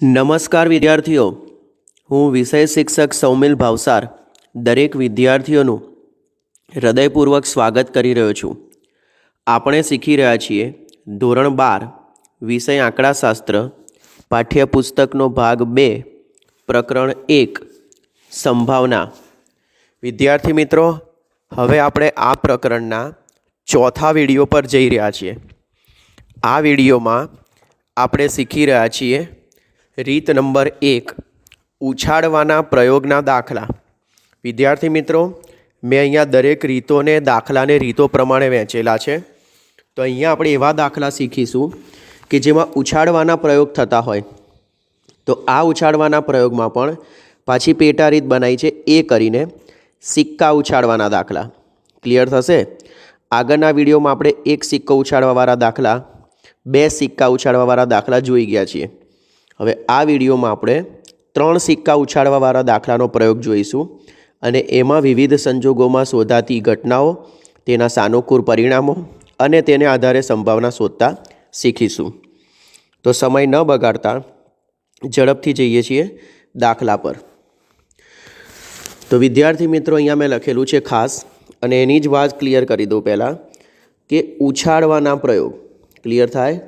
નમસ્કાર વિદ્યાર્થીઓ, હું વિષય શિક્ષક સૌમિલ ભાવસાર દરેક વિદ્યાર્થીઓનું હૃદયપૂર્વક સ્વાગત કરી રહ્યો છું. આપણે શીખી રહ્યા છીએ ધોરણ 12 વિષય આંકડાશાસ્ત્ર પાઠ્યપુસ્તકનો ભાગ 2 પ્રકરણ 1 સંભાવના. વિદ્યાર્થી મિત્રો, હવે આપણે આ પ્રકરણના ચોથા વિડીયો પર જઈ રહ્યા છીએ. આ વિડીયોમાં આપણે શીખી રહ્યા છીએ રીત નંબર 1 ઉછાળવાના પ્રયોગના દાખલા. વિદ્યાર્થી મિત્રો, મેં અહીંયા દરેક રીતોને દાખલાને રીતો પ્રમાણે વહેંચેલા છે. તો અહીંયા આપણે એવા દાખલા શીખીશું કે જેમાં ઉછાળવાના પ્રયોગ થતા હોય. તો આ ઉછાળવાના પ્રયોગમાં પણ પાછી પેટા રીત બનાવી છે, એ કરીને સિક્કા ઉછાળવાના દાખલા. ક્લિયર થશે? આગળના વિડીયોમાં આપણે એક સિક્કો ઉછાળવાવાળા દાખલા, 2 સિક્કા ઉછાળવાવાળા દાખલા જોઈ ગયા છીએ. હવે આ વિડીયોમાં આપણે 3 સિક્કા ઉછાળવાવાળા દાખલાનો પ્રયોગ જોઈશું અને એમાં વિવિધ સંજોગોમાં શોધાતી ઘટનાઓ, તેના સાનુકૂળ પરિણામો અને તેને આધારે સંભાવના શોધતા શીખીશું. તો સમય ન બગાડતા ઝડપથી જઈએ છીએ દાખલા પર. તો વિદ્યાર્થી મિત્રો, અહીંયા મેં લખેલું છે ખાસ, અને એની જ વાત ક્લિયર કરી દઉં પહેલાં કે ઉછાળવાના પ્રયોગ ક્લિયર થાય.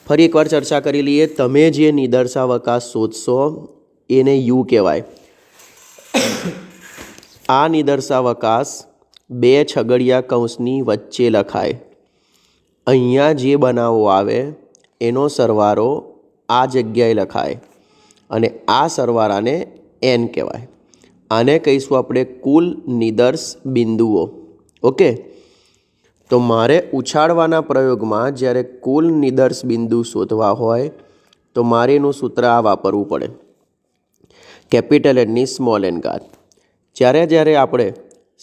ફરી એકવાર ચર્ચા કરી લઈએ. તમે જે નિદર્શાવકાશ શોધશો એને યુ કહેવાય. આ નિદર્શાવકાશ 2 છગડીયા કૌંસની વચ્ચે લખાય. અહીંયા જે બનાવો આવે એનો સરવાળો આ જગ્યાએ લખાય અને આ સરવાળાને એન કહેવાય. આને કહીશું આપણે કુલ નિદર્શ બિંદુઓ. ઓકે, તો મારે ઉછાળવાના પ્રયોગમાં જ્યારે કુલ નિદર્શ બિંદુ શોધવા હોય તો મારે એનું સૂત્ર આ વાપરવું પડે, કેપિટલ એનની સ્મોલ એન ઘાત. જ્યારે આપણે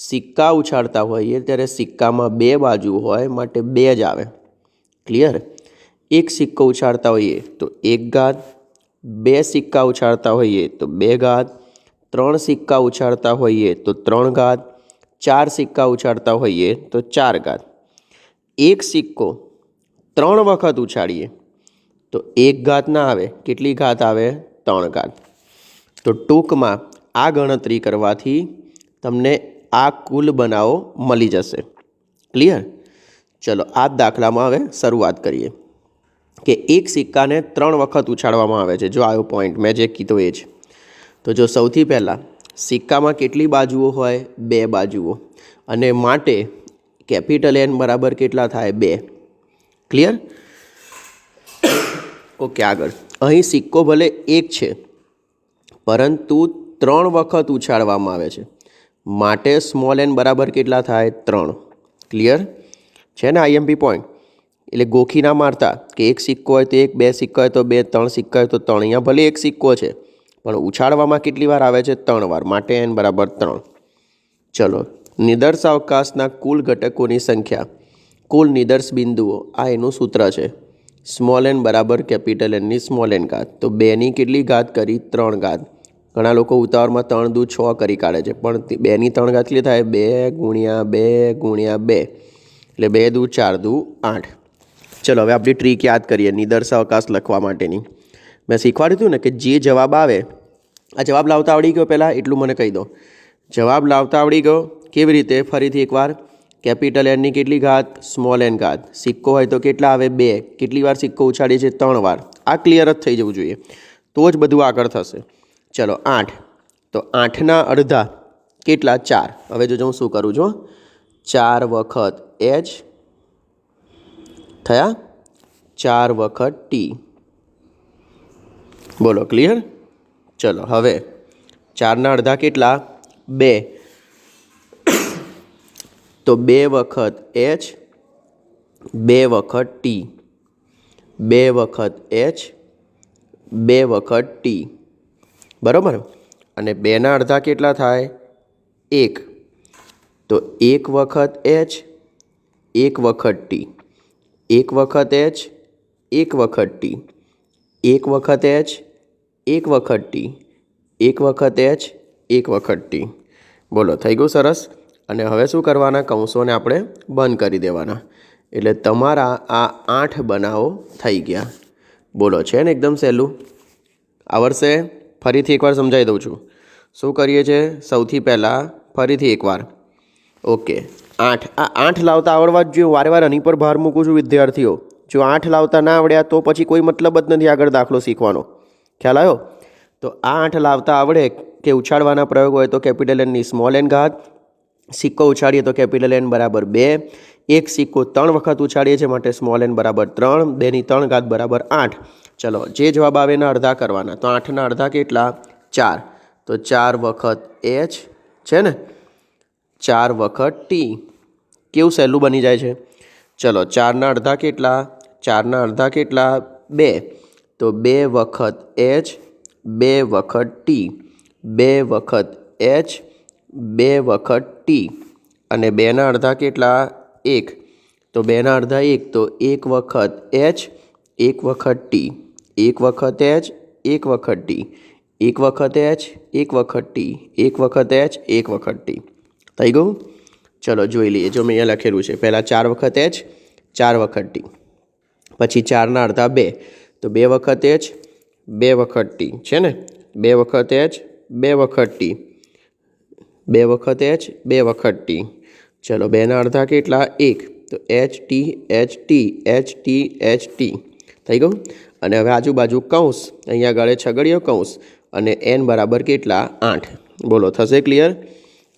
સિક્કા ઉછાળતા હોઈએ ત્યારે સિક્કામાં 2 બાજુ હોય, માટે 2 જ આવે. ક્લિયર? એક સિક્કો ઉછાળતા હોઈએ તો 1 ઘાત, 2 સિક્કા ઉછાળતા હોઈએ તો 2 ઘાત, 3 સિક્કા ઉછાળતા હોઈએ તો 3 ઘાત, 4 સિક્કા ઉછાળતા હોઈએ તો 4 ઘાત. એક સિક્કો 3 વખત ઉછાળીએ તો 1 ઘાત ના આવે. કેટલી ઘાત આવે? 3 ઘાત. તો ટૂંકમાં આ ગણતરી કરવાથી તમને આ કુલ બનાવો મળી જશે. ક્લિયર? ચલો, આ દાખલામાં હવે શરૂઆત કરીએ કે એક સિક્કાને 3 વખત ઉછાળવામાં આવે છે. જો આવ્યો પોઈન્ટ મેં જે કીધો એ જ. તો જો સૌથી પહેલાં સિક્કામાં કેટલી બાજુઓ હોય? 2 બાજુઓ, અને માટે કેપિટલ એન બરાબર કેટલા થાય? 2. ક્લિયર? ઓકે, આગળ. અહીં સિક્કો ભલે 1 છે પરંતુ 3 વખત ઉછાળવામાં આવે છે, માટે સ્મોલ એન બરાબર કેટલા થાય? 3. ક્લિયર છે ને? IMP point. એટલે ગોખી ના મારતા કે એક સિક્કો હોય તો 1, 2 સિક્કા હોય તો 2, 3 સિક્કા હોય તો 3. અહીંયા ભલે એક સિક્કો છે પણ ઉછાળવામાં કેટલી વાર આવે છે? 3 વાર, માટે એન બરાબર 3. ચલો, નિદર્શાવકાશના કુલ ઘટકોની સંખ્યા, કુલ નિદર્શ બિંદુઓ, આ એનું સૂત્ર છે. સ્મોલ એન બરાબર કેપિટલ એનની સ્મોલ એન ઘાત. તો 2ની કેટલી ઘાત કરી? 3 ઘાત. ઘણા લોકો ઉતાવળમાં 3 દુ 6 કરી કાઢે છે, પણ 2ની 3 ઘાત કેટલી થાય? 2 ગુણ્યા 2 ગુણ્યા 2, એટલે 2 દુ 4 દુ 8. ચલો, હવે આપણી ટ્રીક યાદ કરીએ નિદર્શાવકાશ લખવા માટેની. મેં શીખવાડ્યું હતું ને કે જે જવાબ આવે, આ જવાબ લાવતા આવડી ગયો? પહેલાં એટલું મને કહી દો. જવાબ લાવતા આવડી ગયો? કેવી રીતે? ફરીથી એકવાર. કેપિટલ એનની કેટલી ઘાત? સ્મોલ એન ઘાત. સિક્કો હોય તો કેટલા આવે? 2. કેટલી વાર સિક્કો ઉછાળીએ છીએ? 3 વાર. આ ક્લિયર જ થઈ જવું જોઈએ, તો જ બધું આગળ થશે. ચલો, 8. તો 8ના અડધા કેટલા? 4. હવે જો હું શું કરું છું, 4 વખત એચ થયા, 4 વખત ટી. બોલો, ક્લિયર? ચલો, હવે 4ના અડધા કેટલા? 2. તો 2 વખત એચ, 2 વખત ટી, 2 વખત એચ, 2 વખત ટી. બરાબર? અને 2ના અડધા કેટલા થાય? 1. તો 1 વખત એચ, 1 વખત ટી, 1 વખત એચ, 1 વખત ટી, 1 વખત એચ, 1 વખત ટી, 1 વખત એચ, 1 વખત ટી. બોલો, થઈ ગયું? સરસ. અને હવે શું કરવાના? કૌંસોને આપણે બંધ કરી દેવાના. એટલે તમારા આ 8 બનાવો થઈ ગયા. બોલો, છે ને એકદમ સહેલું? આવડશે? ફરીથી એકવાર સમજાવી દઉં છું. શું કરીએ છીએ? સૌથી પહેલાં ફરીથી એકવાર. ઓકે, 8. આ 8 લાવતા આવડવા જ જોઈએ. વારે વારે આની પર ભાર મૂકું છું વિદ્યાર્થીઓ. જો 8 લાવતા ના આવડ્યા તો પછી કોઈ મતલબ જ નથી આગળ દાખલો શીખવાનો. ખ્યાલ આવ્યો? તો આ 8 લાવતા આવડે કે ઉછાળવાના પ્રયોગ હોય તો કેપિટલ એનની સ્મોલ એન ઘાત, સિક્કો ઉછાળીએ તો કેપિટલ એન બરાબર 2, એક સિક્કો 3 વખત ઉછાળીએ છીએ માટે સ્મોલ એન બરાબર 3, 2 ની 3 ઘાત બરાબર 8. ચલો, જે જવાબ આવે એના અડધા કરવાના. તો 8ના અડધા કેટલા? 4. તો 4 વખત એચ છે ને, 4 વખત ટી. કેવું સહેલું બની જાય છે. ચલો, 4ના અડધા કેટલા? 4ના અડધા કેટલા? 2. તો 2 વખત એચ, 2 વખત ટી, 2 વખત એચ, 2 વખત ટી. અને 2ના અડધા કેટલા? 1. તો 2ના અડધા 1. તો 1 વખત એચ, 1 વખત ટી, 1 વખત એચ, 1 વખત ટી, 1 વખત એચ, 1 વખત ટી, 1 વખત એચ, 1 વખત ટી. થઈ ગયું? ચલો જોઈ લઈએ. જો મેં અહીંયા લખેલું છે. પહેલાં 4 વખત એચ, 4 વખત ટી, પછી 4ના અડધા 2. તો 2 વખત એચ, 2 વખત ટી છે ને, 2 વખત એચ, 2 વખત ટી, 2 વખત એચ, 2 વખત ટી. ચલો, 2ના અડધા કેટલા? 1. તો H T, H T, H T, H T. થઈ ગયું? અને હવે આજુબાજુ કૌંસ, અહીંયા આગળ છગડીયો કૌંસ અને એન બરાબર કેટલા? 8. બોલો, થશે ક્લિયર?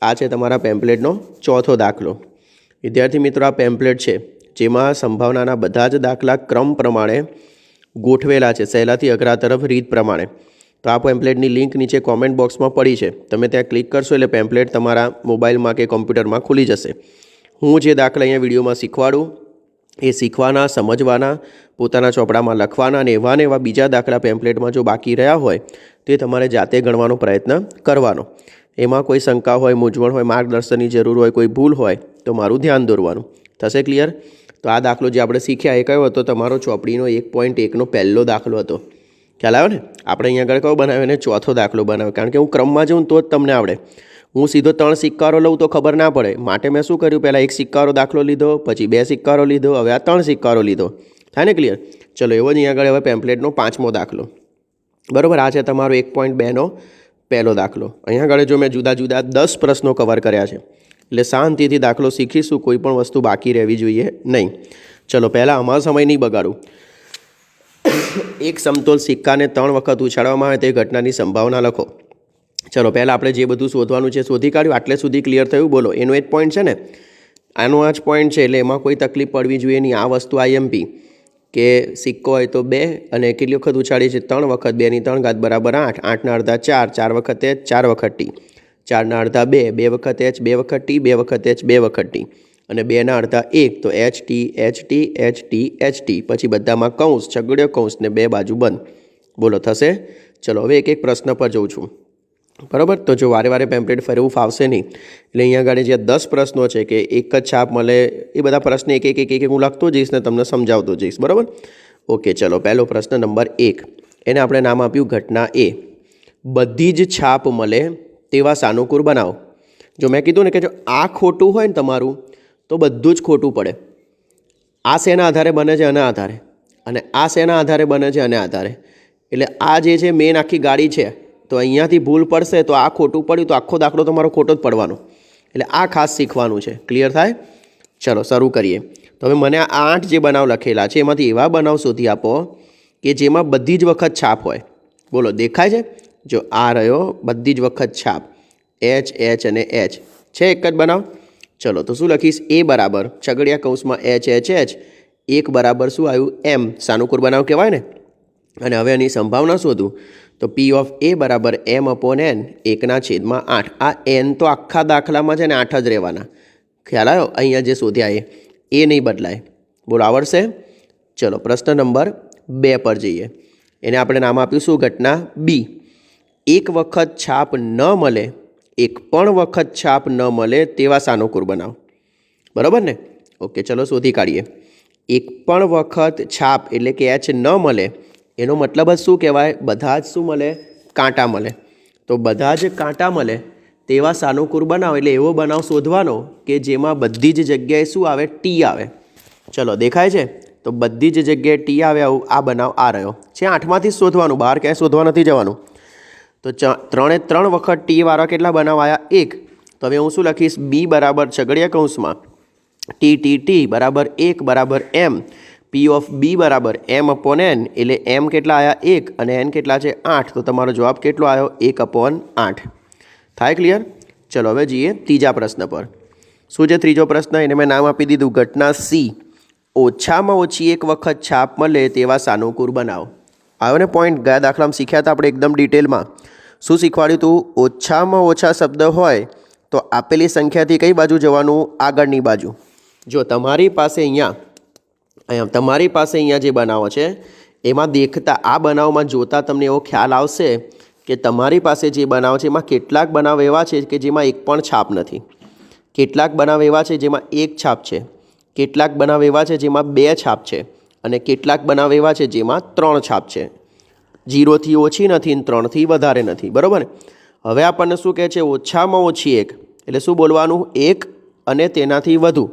આ છે તમારા પેમ્પલેટનો ચોથો દાખલો. વિદ્યાર્થી મિત્રો, આ પેમ્પલેટ છે જેમાં સંભાવનાના બધા જ દાખલા ક્રમ પ્રમાણે ગોઠવેલા છે, સહેલાથી અઘરા તરફ રીત પ્રમાણે. તો આ પેમ્પલેટની લિંક નીચે કોમેન્ટ બોક્સમાં પડી છે. તમે ત્યાં ક્લિક કરશો એટલે પેમ્પલેટ તમારા મોબાઈલમાં કે કોમ્પ્યુટરમાં ખુલી જશે. હું જે દાખલા અહીંયા વિડીયોમાં શીખવાડું એ શીખવાના, સમજવાના, પોતાના ચોપડામાં લખવાના, અને એવા ને એવા બીજા દાખલા પેમ્પલેટમાં જો બાકી રહ્યા હોય તે તમારે જાતે ગણવાનો પ્રયત્ન કરવાનો. એમાં કોઈ શંકા હોય, મૂંઝવણ હોય, માર્ગદર્શનની જરૂર હોય, કોઈ ભૂલ હોય તો મારું ધ્યાન દોરવાનું. થશે ક્લિયર? તો આ દાખલો જે આપણે શીખ્યા એ કયો હતો? તમારો ચોપડીનો 1.1નો પહેલો દાખલો હતો. ખ્યાલ આવ્યો ને? આપણે અહીંયા આગળ કયો બનાવ્યો? એને ચોથો દાખલો બનાવ્યો. કારણ કે હું ક્રમમાં જઉં તો જ તમને આવડે. હું સીધો 3 સિક્કારો લઉં તો ખબર ના પડે. માટે મેં શું કર્યું? પહેલાં 1 સિક્કારો દાખલો લીધો, પછી 2 સિક્કારો લીધો, હવે આ 3 સિક્કારો લીધો. થાય ને ક્લિયર? ચલો, એવો જ અહીંયા આગળ હવે પેમ્પલેટનો 5મો દાખલો. બરાબર, આ છે તમારો 1.2નો પહેલો દાખલો. અહીંયા આગળ જો મેં જુદા જુદા 10 પ્રશ્નો કવર કર્યા છે. એટલે શાંતિથી દાખલો શીખીશું, કોઈ પણ વસ્તુ બાકી રહેવી જોઈએ નહીં. ચલો, પહેલાં અમારો સમય નહીં બગાડું. એક સમતોલ સિક્કાને 3 વખત ઉછાળવામાં આવે તે ઘટનાની સંભાવના લખો. ચલો, પહેલાં આપણે જે બધું શોધવાનું છે શોધી કાઢ્યું. આટલે સુધી ક્લિયર થયું? બોલો, એનો જ પોઈન્ટ છે ને, આનો આ જ પોઈન્ટ છે, એટલે એમાં કોઈ તકલીફ પડવી જોઈએ નહીં. આ વસ્તુ IMP કે સિક્કો હોય તો 2 અને કેટલી વખત ઉછાળી છે? 3 વખત. 2 ની 3 ઘાત બરાબર 8. 8ના અડધા 4, 4 વખત એચ, 4 વખત ટી. 4ના અડધા 2, 2 વખત એચ, 2 વખત ટી, 2 વખત એચ, 2 વખત ટી. અને 2ના અડધા 1. તો H T, H T, H T, H T. પછી બધામાં કૌંસ, છગડીયો કૌંસ ને 2 બાજુ બંધ. બોલો, થશે? ચલો, હવે એક એક પ્રશ્ન પર જઉં છું. બરાબર? તો જો વારે વારે પેમ્પલેટ ફેરવું ફાવશે નહીં. એટલે અહીંયા આગળ જે 10 પ્રશ્નો છે કે એક જ છાપ મળે, એ બધા પ્રશ્ન એક એક હું લખતો જઈશ ને તમને સમજાવતો જઈશ. બરાબર? ઓકે, ચલો, પહેલો પ્રશ્ન નંબર 1. એને આપણે નામ આપ્યું ઘટના A. બધી જ છાપ મળે તેવા સાનુકૂળ બનાવો. જો મેં કીધું ને કે જો આ ખોટું હોય ને તમારું તો બધું જ ખોટું પડે. આ શેના આધારે બને છે? આના આધારે. અને આ શેના આધારે બને છે? આના આધારે. એટલે આ જે છે મેન આખી ગાડી છે, તો અહીંયાથી ભૂલ પડશે તો આ ખોટું પડ્યું તો આખો દાખલો તમારો ખોટો જ પડવાનો. એટલે આ ખાસ શીખવાનું છે. ક્લિયર થાય? ચલો, શરૂ કરીએ. તો હવે મને આ 8 જે બનાવ લખેલા છે એમાંથી એવા બનાવ શોધી આપો કે જેમાં બધી જ વખત છાપ હોય. બોલો, દેખાય છે? જો આ રહ્યો બધી જ વખત છાપ, એચ, એચ અને એચ છે. એક જ બનાવ. ચલો, તો શું લખીશ? A બરાબર છગડિયા કૌંસમાં એચ, એચ, એચ. 1 બરાબર શું આવ્યું? M. સાનુકૂળ બનાવ કહેવાય ને. અને હવે એની સંભાવના શોધું તો P ઓફ A બરાબર M/N 1/8. આ N તો આખા દાખલામાં છે ને 8 જ રહેવાના. ખ્યાલ આવ્યો? અહીંયા જે શોધ્યા એ નહીં બદલાય. બોલો, આવડશે? ચલો, પ્રશ્ન નંબર 2 પર જઈએ. એને આપણે નામ આપ્યું શું? ઘટના B. એક વખત છાપ ન મળે, એક પણ વખત છાપ ન મળે તેવા સાનુકૂળ બનાવો. બરાબર ને? ઓકે, ચલો શોધી કાઢીએ. એક પણ વખત છાપ એટલે કે એચ ન મળે, એનો મતલબ જ શું કહેવાય? બધા જ શું મળે? કાંટા મળે. તો બધા જ કાંટા મળે તેવા સાનુકૂળ બનાવો. એટલે એવો બનાવ શોધવાનો કે જેમાં બધી જ જગ્યાએ શું આવે? ટી આવે. ચલો, દેખાય છે? તો બધી જ જગ્યાએ ટી આવે આવું આ બનાવ આ રહ્યો છે. 8માંથી જ શોધવાનું, બહાર ક્યાંય શોધવા નથી જવાનું. તો 3 વખત ટી વાળા કેટલા બનાવ આવ્યા? 1. તો હવે હું શું લખીશ? બી બરાબર છગડીયા કૌંસમાં ટી ટી ટી બરાબર 1 બરાબર એમ, પી ઓફ બી બરાબર એમ અપોન એન, એટલે એમ કેટલા આવ્યા? 1 અને એન કેટલા છે? 8. તો તમારો જવાબ કેટલો આવ્યો? 1/8. થાય ક્લિયર? ચલો હવે જઈએ ત્રીજા પ્રશ્ન પર. શું છે ત્રીજો પ્રશ્ન? એને મેં નામ આપી દીધું ઘટના સી. ઓછામાં ઓછી એક વખત છાપ મળે તેવા સાનુકૂળ બનાવો. આવ્યો ને પોઈન્ટ? ગયા દાખલામાં શીખ્યા હતા આપણે એકદમ ડિટેલમાં. શું શીખવાડ્યું હતું? ઓછામાં ઓછા શબ્દ હોય તો આપેલી સંખ્યાથી કઈ બાજુ જવાનું? આગળની બાજુ. જો તમારી પાસે અહીંયા જે બનાવો છે એમાં દેખતા આ બનાવમાં જોતાં તમને એવો ખ્યાલ આવશે કે તમારી પાસે જે બનાવ છે એમાં કેટલાક બનાવ એવા છે કે જેમાં એક પણ છાપ નથી, કેટલાક બનાવ એવા છે જેમાં એક છાપ છે, કેટલાક બનાવ એવા છે જેમાં 2 છાપ છે અને કેટલાક બનાવ એવા છે જેમાં 3 છાપ છે. 0થી ઓછી નથી અને 3થી વધારે નથી. બરાબર ને? હવે આપણને શું કહે છે? ઓછામાં ઓછી એક, એટલે શું બોલવાનું? 1 અને તેનાથી વધુ.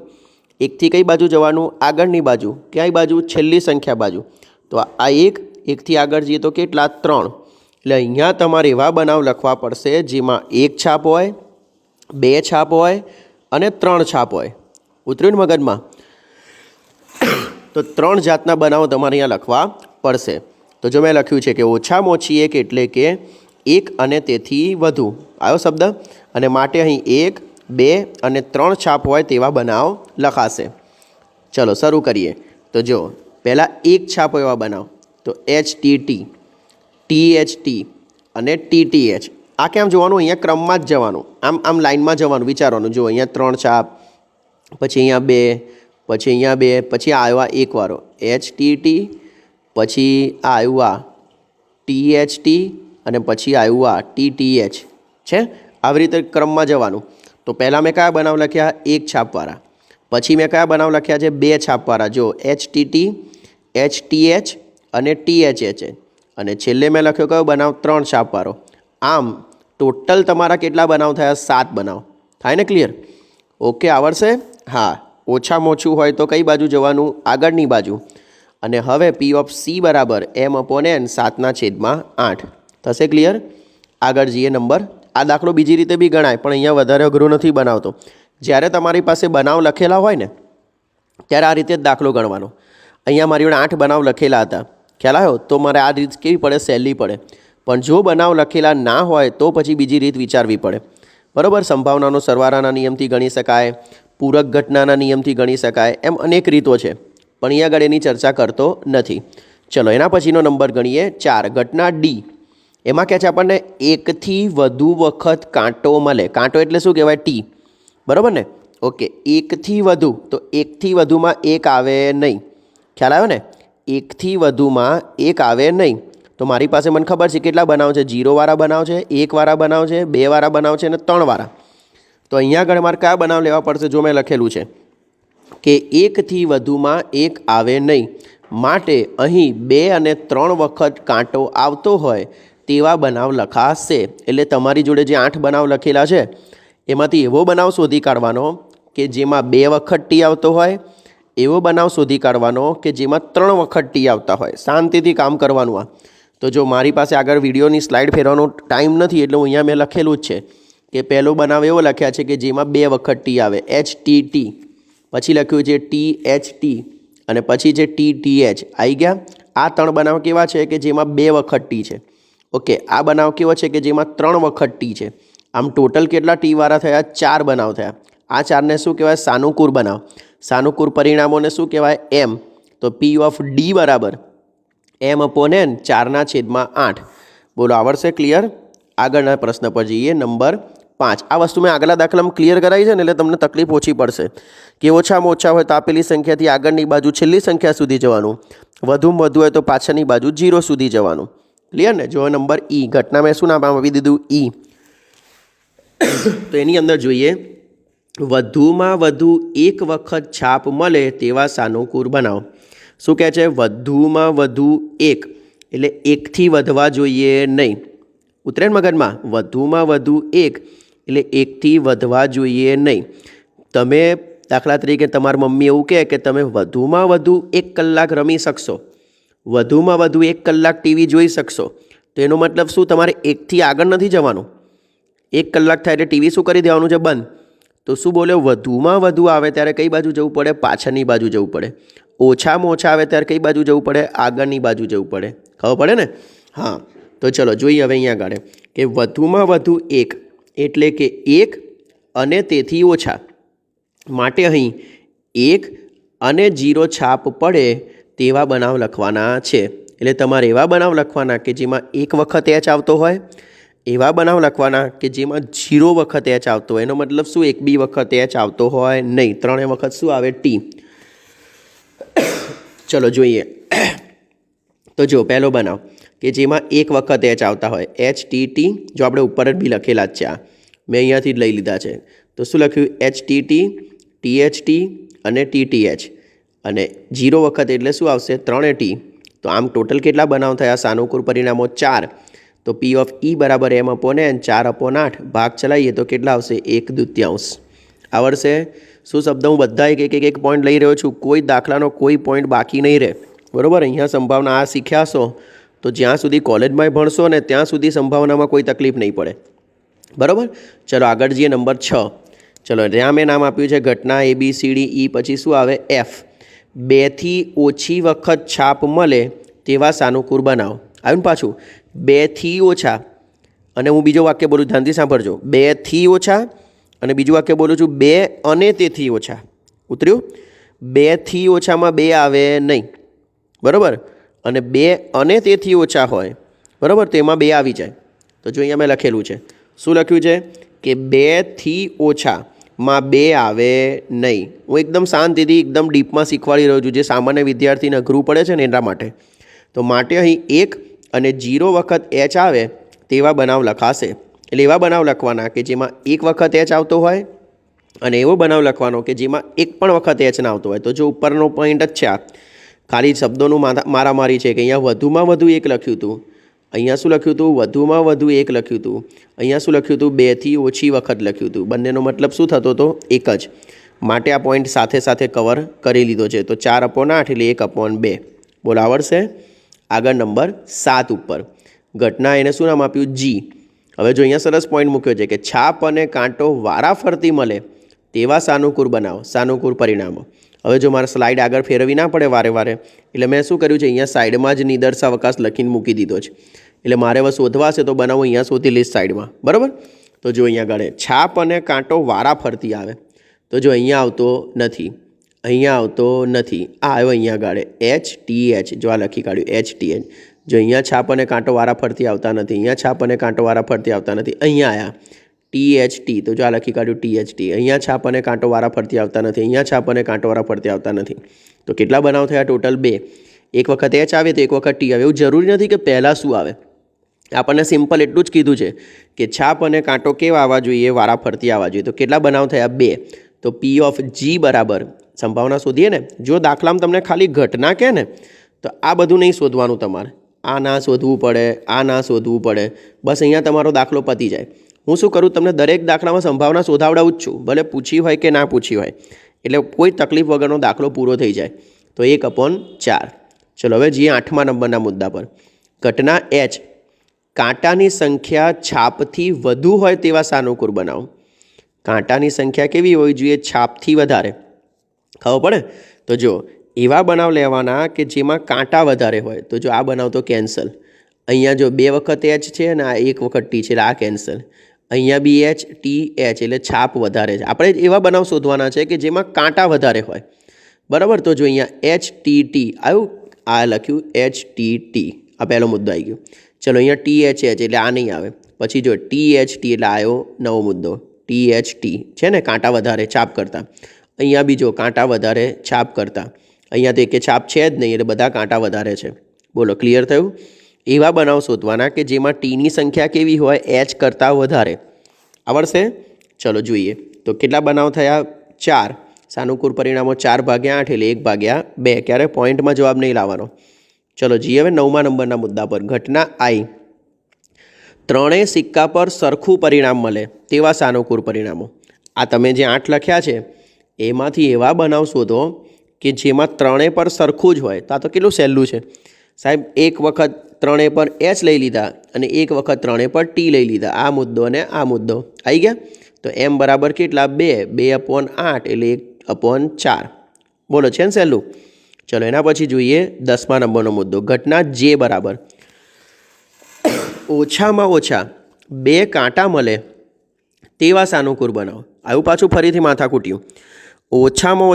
1થી કઈ બાજુ જવાનું? આગળની બાજુ. કઈ બાજુ? છેલ્લી સંખ્યા બાજુ. તો આ 1થી આગળ જઈએ તો કેટલા? 3. એટલે અહીંયા તમારે એવા બનાવ લખવા પડશે જેમાં 1 છાપ હોય, 2 છાપ હોય અને 3 છાપ હોય. ઉતર્યું ને મગજમાં? તો 3 જાતના બનાવો તમારે અહીંયા લખવા પડશે. તો જો મેં લખ્યું છે કે ઓછામાં ઓછી એક એટલે કે 1 અને તેથી વધુ. આવ્યો શબ્દ? અને માટે અહીં 1, 2 અને 3 છાપ હોય તેવા બનાવ લખાશે. ચલો શરૂ કરીએ. તો જો પહેલાં 1 છાપ એવા બનાવ તો HTT, THT અને TTH. આ કેમ જોવાનું? અહીંયા ક્રમમાં જ જવાનું, આમ લાઇનમાં જવાનું, વિચારવાનું. જો અહીંયા 3 છાપ, પછી અહીંયા 2, પછી અહીંયા 2, પછી આ આવ્યો 1 વાળો HTT, પછી આ આવ્યું THT અને પછી આવ્યું આ TTH છે. આવી રીતે ક્રમમાં જવાનું. તો પહેલાં મેં કયા બનાવ લખ્યા? 1 છાપવાળા. પછી મેં કયા બનાવ લખ્યા છે? 2 છાપવાળા. જો HTT, HTH અને THH. અને છેલ્લે મેં લખ્યો કયો બનાવ? 3 છાપવાળો. આમ ટોટલ તમારા કેટલા બનાવ થયા? 7 બનાવ. થાય ને ક્લિયર? ઓકે, આવડશે? હા. ઓછામાં ઓછું હોય તો કઈ બાજુ જવાનું? આગળની બાજુ. અને હવે પી ઓફ સી બરાબર એમ અપોન એન 7/8 થશે. ક્લિયર? આગળ જઈએ નંબર. આ દાખલો બીજી રીતે બી ગણાય પણ અહીંયા વધારે અઘરો નથી બનાવતો. જ્યારે તમારી પાસે બનાવ લખેલા હોય ને ત્યારે આ રીતે જ દાખલો ગણવાનો. અહીંયા મારી જોડે 8 બનાવ લખેલા હતા, ખ્યાલ આવ્યો? તો મારે આ રીત કેવી પડે? સહેલી પડે. પણ જો બનાવ લખેલા ના હોય તો પછી બીજી રીત વિચારવી પડે. બરાબર? સંભાવનાનો સરવાળાના નિયમથી ગણી શકાય, પૂરક ઘટનાના નિયમથી ગણી શકાય, એમ અનેક રીતો છે. પણ અહીંયા આગળ એની ચર્ચા કરતો નથી. ચલો એના પછીનો નંબર ગણીએ 4. ઘટના ડી. એમાં કહે છે આપણને 1થી વધુ વખત કાંટો મળે. કાંટો એટલે શું કહેવાય? ટી. બરાબર ને? ઓકે. 1થી વધુ, તો 1થી વધુમાં 1 આવે નહીં. ખ્યાલ આવ્યો ને? 1થી વધુમાં 1 આવે નહીં. તો મારી પાસે મને ખબર છે કેટલા બનાવ છે? 0 વાળા બનાવ છે, 1 વાળા બનાવ છે, 2 વાળા બનાવ છે અને 3 વાળા. તો અહીંયા આગળ મારે કયા બનાવ લેવા પડશે? જો મેં લખેલું છે કે 1થી વધુમાં 1 આવે નહીં, માટે અહીં 2 અને 3 વખત કાંટો આવતો હોય તેવા બનાવ લખાશે. એટલે તમારી જોડે જે 8 બનાવ લખેલા છે એમાંથી એવો બનાવ શોધી કાઢવાનો કે જેમાં 2 વખત ટી આવતો હોય, એવો બનાવ શોધી કાઢવાનો કે જેમાં 3 વખત ટી આવતા હોય. શાંતિથી કામ કરવાનું. આ તો જો મારી પાસે આગળ વિડીયોની સ્લાઇડ ફેરવાનો ટાઈમ નથી એટલે હું અહીંયા મેં લખેલું જ છે કે પહેલો બનાવ એવો લખ્યા છે કે જેમાં 2 વખત ટી આવે, HTT. પછી લખ્યું છે THT અને પછી છે TTH. આવી ગયા. આ 3 બનાવ કેવા છે કે જેમાં 2 વખત ટી છે. ઓકે. આ બનાવ કેવો છે કે જેમાં 3 વખત ટી છે. આમ ટોટલ કેટલા ટી વાળા થયા? 4 બનાવ થયા. આ 4ને શું કહેવાય? સાનુકૂળ બનાવ. સાનુકૂળ પરિણામોને શું કહેવાય? એમ. તો પી ઓફ ડી બરાબર એમ અપોન એન 4/8. બોલો, આવડશે? ક્લિયર? આગળના પ્રશ્ન પર જઈએ. નંબર 5. આ વસ્તુ મેં આગલા દાખલામાં ક્લિયર કરાવી છે ને એટલે તમને તકલીફ ઓછી પડશે કે ઓછામાં ઓછા હોય તો આપેલી સંખ્યાથી આગળની બાજુ છેલ્લી સંખ્યા સુધી જવાનું, વધુમાં વધુ હોય તો પાછળની બાજુ 0 સુધી જવાનું. ક્લિયર ને? જો નંબર ઈ. ઘટના મેં શું નામ આપી દીધું? ઈ. તો એની અંદર જોઈએ વધુમાં વધુ 1 વખત છાપ મળે તેવા સાનુકૂળ બનાવો. શું કહે છે? વધુમાં વધુ 1 એટલે 1થી વધવા જોઈએ નહીં. ઉતરે ને મગજમાં? વધુમાં વધુ 1 એટલે 1થી વધવા જોઈએ નહીં. તમે દાખલા તરીકે તમારી મમ્મી એવું કહે કે તમે વધુમાં વધુ 1 કલાક રમી શકશો, વધુમાં વધુ 1 કલાક ટીવી જોઈ શકશો, તો એનો મતલબ શું? તમારે 1થી આગળ નથી જવાનું. 1 કલાક થાય એટલે ટીવી શું કરી દેવાનું છે? બંધ. તો શું બોલ્યો? વધુમાં વધુ આવે ત્યારે કઈ બાજુ જવું પડે? પાછળની બાજુ જવું પડે. ઓછામાં ઓછા આવે ત્યારે કઈ બાજુ જવું પડે? આગળની બાજુ જવું પડે. ખબર પડે ને? હા, તો ચલો જોઈએ હવે અહીંયા આગળ કે વધુમાં વધુ 1 એટલે કે 1 અને તેથી ઓછા. માટે અહીં 1 અને 0 છાપ પડે તેવા બનાવ લખવાના છે. એટલે તમારે એવા બનાવ લખવાના કે જેમાં 1 વખત એચ આવતો હોય, એવા બનાવ લખવાના કે જેમાં 0 વખત એચ આવતો હોય. એનો મતલબ શું? 1 બી વખત એચ આવતો હોય નહીં. 3 વખત શું આવે? ટી. ચલો જોઈએ. તો જો પહેલો બનાવ કે જેમાં 1 વખત એચ આવતા હોય, એચ ટી ટી. જો આપણે ઉપર જ બી લખેલા જ છે, આ મેં અહીંયાથી જ લઈ લીધા છે. તો શું લખ્યું? H T T, T H T અને ટી ટી એચ. અને 0 વખત એટલે શું આવશે? 3 ટી. તો આમ ટોટલ કેટલા બનાવ થયા? સાનુકૂળ પરિણામો 4. તો પી ઓફ ઈ બરાબર એમ અપોન એન 4/8 ભાગ ચલાવીએ તો કેટલા આવશે? 1/2. આવડશે? શું શબ્દ હું બધા એક પોઈન્ટ લઈ રહ્યો છું, કોઈ દાખલાનો કોઈ પોઈન્ટ બાકી નહીં રહે. બરાબર? અહીંયા સંભાવના આ શીખ્યા છો તો જ્યાં સુધી કોલેજમાં ભણશો ને ત્યાં સુધી સંભાવનામાં કોઈ તકલીફ નહીં પડે. બરાબર? ચલો આગળ જઈએ. નંબર 6. ચલો ત્યાં મેં નામ આપ્યું છે ઘટના ABCD E, પછી શું આવે? F. 2થી ઓછી વખત છાપ મળે તેવા સાનુકૂળ બનાવો. આવ્યું ને પાછું? 2થી ઓછા. અને હું બીજો વાક્ય બોલું, ધ્યાનથી સાંભળજો. 2થી ઓછા અને બીજું વાક્ય બોલું છું 2 અને તેથી ઓછા. ઉતર્યું? 2થી ઓછામાં 2 આવે નહીં. બરાબર? અને 2 અને તેથી ઓછા હોય, બરાબર, તો એમાં 2 આવી જાય. તો જો અહીંયા મેં લખેલું છે. શું લખ્યું છે? કે 2થી ઓછામાં 2 આવે નહીં. હું એકદમ શાંતિથી એકદમ ડીપમાં શીખવાડી રહ્યો છું, જે સામાન્ય વિદ્યાર્થીને અઘરું પડે છે ને એના માટે. તો માટે અહીં 1 અને 0 વખત એચ આવે તેવા બનાવ લખાશે. એટલે એવા બનાવ લખવાના કે જેમાં 1 વખત એચ આવતો હોય અને એવો બનાવ લખવાનો કે જેમાં 1 પણ વખત એચ ના આવતો હોય. તો જો ઉપરનો પોઈન્ટ જ છે, આ ખાલી શબ્દોનું મારામારી છે કે અહીંયા વધુમાં વધુ 1 લખ્યું હતું, અહીંયા શું લખ્યું હતું? વધુમાં વધુ 1 લખ્યું હતું. અહીંયા શું લખ્યું હતું? 2થી ઓછી વખત લખ્યું હતું. બંનેનો મતલબ શું થતો હતો? એક જ. માટે આ પોઈન્ટ સાથે સાથે કવર કરી લીધો છે. તો 4/8 એટલે 1/2. બોલો, આવડશે? આગળ નંબર 7 ઉપર ઘટના, એને શું નામ આપ્યું? જી. હવે જો અહીંયા સરસ પોઈન્ટ મૂક્યો છે કે છાપ અને કાંટો વારાફરતી મળે તેવા સાનુકૂળ બનાવો, સાનુકૂળ પરિણામો. હવે જો મારે સ્લાઇડ આગળ ફેરવી ના પડે વારે વારે, એટલે મેં શું કર્યું છે? અહીંયા સાઈડમાં જ નિદર્શાવકાશ લખીને મૂકી દીધો છે. એટલે મારે હવે શોધવા છે તો બનાવું અહીંયા શોધી લઈશ સાઈડમાં. બરાબર? તો જો અહીંયા આગળ છાપ અને કાંટો વારાફરતી આવે. તો જો અહીંયા આવતો નથી, અહીંયા આવતો નથી, આ આવ્યો અહીંયા આગળ એચ ટી એચ. જો આ લખી કાઢ્યું એચ ટી એચ. જો અહીંયા છાપ અને કાંટો વારાફરતી આવતા નથી, અહીંયા છાપ અને કાંટો વારાફરતી આવતા નથી, અહીંયા આવ્યા ટી એચ ટી. તો જો આ લખી કાઢ્યું ટી એચ ટી. અહીંયા છાપ અને કાંટો વારાફરતી આવતા નથી, અહીંયા છાપ અને કાંટો વારાફરતી આવતા નથી. તો કેટલા બનાવ થયા? ટોટલ 2. 1 વખત એચ આવે તો 1 વખત ટી આવે. એવું જરૂરી નથી કે પહેલાં શું આવે. આપણને સિમ્પલ એટલું જ કીધું છે કે છાપ અને કાંટો કેવા આવવા જોઈએ? વારાફરતી આવવા જોઈએ. તો કેટલા બનાવ થયા? 2. તો પી ઓફ જી બરાબર સંભાવના શોધીએ ને. જો દાખલામાં તમને ખાલી ઘટના કહે ને તો આ બધું નહીં શોધવાનું તમારે. આ ના શોધવું પડે, આ ના શોધવું પડે. બસ અહીંયા તમારો દાખલો પતી જાય. હું શું કરું? તમને દરેક દાખલામાં સંભાવના શોધાવડાવું જ છું, ભલે પૂછી હોય કે ના પૂછી હોય. એટલે કોઈ તકલીફ વગરનો દાખલો પૂરો થઈ જાય. તો 1/4. ચલો હવે જઈએ 8મા નંબરના મુદ્દા પર. ઘટના એચ કાંટાની સંખ્યા છાપથી વધુ હોય તેવા સાનુકૂળ બનાવો. કાંટાની સંખ્યા કેવી હોવી જોઈએ? છાપથી વધારે. ખબર પડે? તો જો એવા બનાવ લેવાના કે જેમાં કાંટા વધારે હોય. તો જો આ બનાવ તો કેન્સલ. અહીંયા જો 2 વખત એચ છે અને આ 1 વખત ટી છે, એટલે આ કેન્સલ. અહીંયા બી એચ ટી એચ એટલે છાપ વધારે છે. આપણે એવા બનાવ શોધવાના છે કે જેમાં કાંટા વધારે હોય. બરાબર? તો જો અહીંયા એચ ટી ટી આવ્યું, આ લખ્યું એચ ટી ટી. આ પહેલો મુદ્દો આવી ગયો. ચલો અહીંયા ટી એચ એચ એટલે આ નહીં આવે. પછી જો ટી એચ ટી એટલે આવ્યો નવો મુદ્દો. ટી એચ ટી છે ને, કાંટા વધારે છાપ કરતાં. અહીંયા બીજો કાંટા વધારે છાપ કરતાં. અહીંયા તો એક છાપ છે જ નહીં એટલે બધા કાંટા વધારે છે. બોલો, ક્લિયર થયું? એવા બનાવ શોધવાના કે જેમાં ટીની સંખ્યા કેવી હોય? એચ કરતાં વધારે. આવડશે? ચલો જોઈએ. તો કેટલા બનાવ થયા? 4. સાનુકૂળ પરિણામો 4/8 એટલે 1/2. ક્યારે? પોઈન્ટમાં જવાબ નહીં લાવવાનો. ચલો જઈએ હવે 9મા નંબરના મુદ્દા પર. ઘટના આઈ ત્રણેય સિક્કા પર સરખું પરિણામ મળે તેવા સાનુકૂળ પરિણામો. આ તમે જે 8 લખ્યા છે એમાંથી એવા બનાવ શોધો કે જેમાં ત્રણેય પર સરખું જ હોય. તો આ તો કેટલું સહેલું છે સાહેબ. એક વખત ત્રણેય પર એચ લઈ લીધા અને એક વખત ત્રણેય પર ટી લઈ લીધા. આ મુદ્દો અને આ મુદ્દો આવી ગયા. તો એમ બરાબર કેટલા? 2 2/8 એટલે 1/4. બોલો, છે ને સહેલું? ચલો એના પછી જોઈએ 10મા નંબરનો મુદ્દો. ઘટના જે બરાબર ઓછામાં ઓછા 2 કાંટા મળે તેવા સાનુકૂળ બનાવો. આવું પાછું ફરીથી માથાકૂટ્યું. ઓછામાં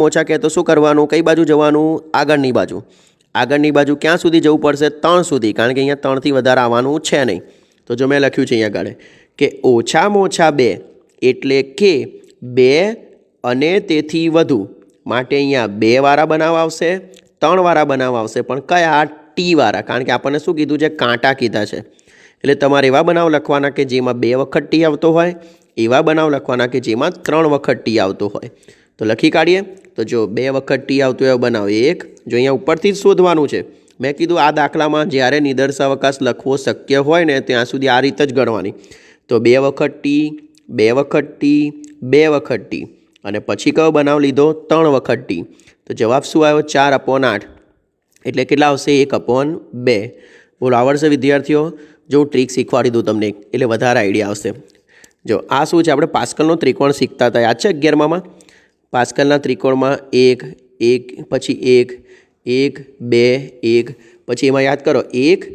ઓછા કહે તો શું કરવાનું? કઈ બાજુ જવાનું? આગળની બાજુ. આગળની બાજુ ક્યાં સુધી જવું પડશે? 3 સુધી, કારણ કે અહીંયા 3થી વધારે આવવાનું છે નહીં. તો જો મેં લખ્યું છે અહીંયા આગળ કે ઓછામાં ઓછા 2 એટલે કે 2 અને તેથી વધુ માટે અહીંયા 2 વાળા બનાવ આવશે, 3 વાળા બનાવ આવશે. પણ કયા? ટી વાળા, કારણ કે આપણને શું કીધું છે? કાંટા કીધા છે. એટલે તમારે એવા બનાવ લખવાના કે જેમાં 2 વખત ટી આવતો હોય, એવા બનાવ લખવાના કે જેમાં 3 વખત ટી આવતો હોય. તો લખી કાઢીએ. તો જો 2 વખત ટી આવતો એવો બનાવ 1. જો અહીંયા ઉપરથી જ શોધવાનું છે. મેં કીધું આ દાખલામાં જ્યારે નિદર્શાવકાશ લખવો શક્ય હોય ને ત્યાં સુધી આ રીતે જ ગણવાની. તો 2 વખત ટી, 2 વખત ટી, 2 વખત ટી, અને પછી કયો બનાવ લીધો? 3 વખત ટી. તો જવાબ શું આવ્યો? 4/8. એટલે કેટલા આવશે? 1/2. બોલો, આવડશે વિદ્યાર્થીઓ? જો હું ટ્રીક શીખવાડી દઉં તમને એટલે વધારે આઈડિયા આવશે. જો આ શું છે? આપણે પાસ્કલનો ત્રિકોણ શીખતા હતા, યાદ છે 11માં? પાસ્કલના ત્રિકોણમાં 1 1 પછી 1 1 2 1 પછી એમાં યાદ કરો 1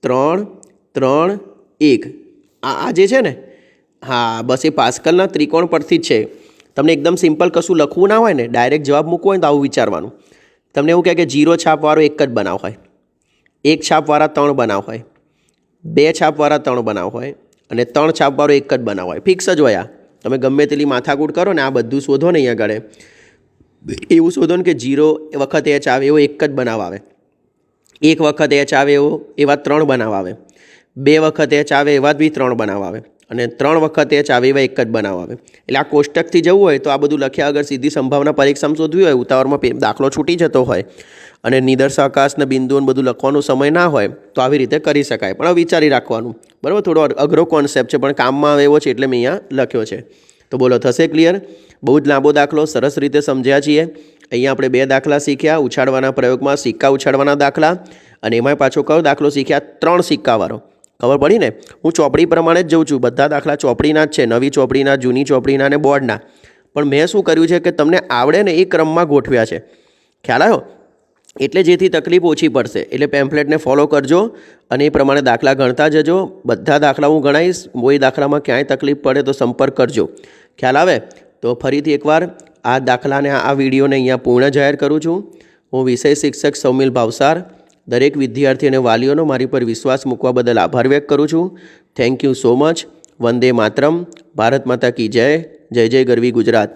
3 3 1. આ જે છે ને, હા બસ એ પાસ્કલના ત્રિકોણ પરથી જ છે. તમને એકદમ સિમ્પલ કશું લખવું ના હોય ને, ડાયરેક્ટ જવાબ મૂકવો હોય તો આવું વિચારવાનું. તમને એવું કહે કે 0 છાપવાળો એક જ બનાવ હોય, 1 છાપવાળા 3 બનાવ હોય, 2 છાપવાળા 3 બનાવ હોય, અને 3 છાપવાળો એક જ બનાવ હોય. ફિક્સ જ હોય. આ તમે ગમે તેટલી માથાકૂટ કરો ને, આ બધું શોધો ને અહીંયા આગળ એવું શોધો ને કે 0 વખત એચ આવે એવો એક જ બનાવ આવે, 1 વખત એચ આવે એવા 3 બનાવ આવે, 2 વખત એચ આવે એવા બી 3 બનાવ આવે, અને 3 વખત એચ આવે એવા એક જ બનાવ આવે. એટલે આ કોષ્ટકથી જવું હોય તો આ બધું લખ્યા આગળ સીધી સંભાવના પરીક્ષામાં શોધવી હોય, ઉતાવળમાં દાખલો છૂટી જતો હોય અને નિદર્શાવકાશને બિંદુઓને બધું લખવાનો સમય ના હોય તો આવી રીતે કરી શકાય. પણ વિચારી રાખવાનું, બરાબર? થોડો અઘરો કોન્સેપ્ટ છે પણ કામમાં આવે એવો છે એટલે મેં અહીંયા લખ્યો છે. તો બોલો, થશે ક્લિયર? બહુ જ લાંબો દાખલો, સરસ રીતે સમજ્યા છીએ. અહીંયા આપણે 2 દાખલા શીખ્યા. ઉછાળવાના પ્રયોગમાં સિક્કા ઉછાળવાના દાખલા, અને એમાં પાછો કયો દાખલો શીખ્યા? 3 સિક્કાવાળો. ખબર પડી ને? હું ચોપડી પ્રમાણે જ જઉં છું. બધા દાખલા ચોપડીના જ છે, નવી ચોપડીના, જૂની ચોપડીના અને બોર્ડના. પણ મેં શું કર્યું છે કે તમને આવડે ને એ ક્રમમાં ગોઠવ્યા છે. ખ્યાલ આવ્યો? એટલે જેથી તકલીફ ઓછી પડશે. એટલે પેમ્ફલેટને ફોલો કરજો અને એ પ્રમાણે દાખલા ગણતા જજો. બધા દાખલા હું ગણાવીશ. કોઈ દાખલામાં ક્યાંય તકલીફ પડે તો સંપર્ક કરજો. ખ્યાલ આવે? તો ફરીથી એકવાર આ દાખલાને, આ વિડીયોને અહીંયા પૂર્ણ જાહેર કરું છું. હું વિષય શિક્ષક સૌમિલ ભાવસાર દરેક વિદ્યાર્થી અને વાલીઓનો મારી પર વિશ્વાસ મૂકવા બદલ આભાર વ્યક્ત કરું છું. Thank you so much. વંદે માતરમ. ભારત માતા કી જય. જય જય ગરવી ગુજરાત.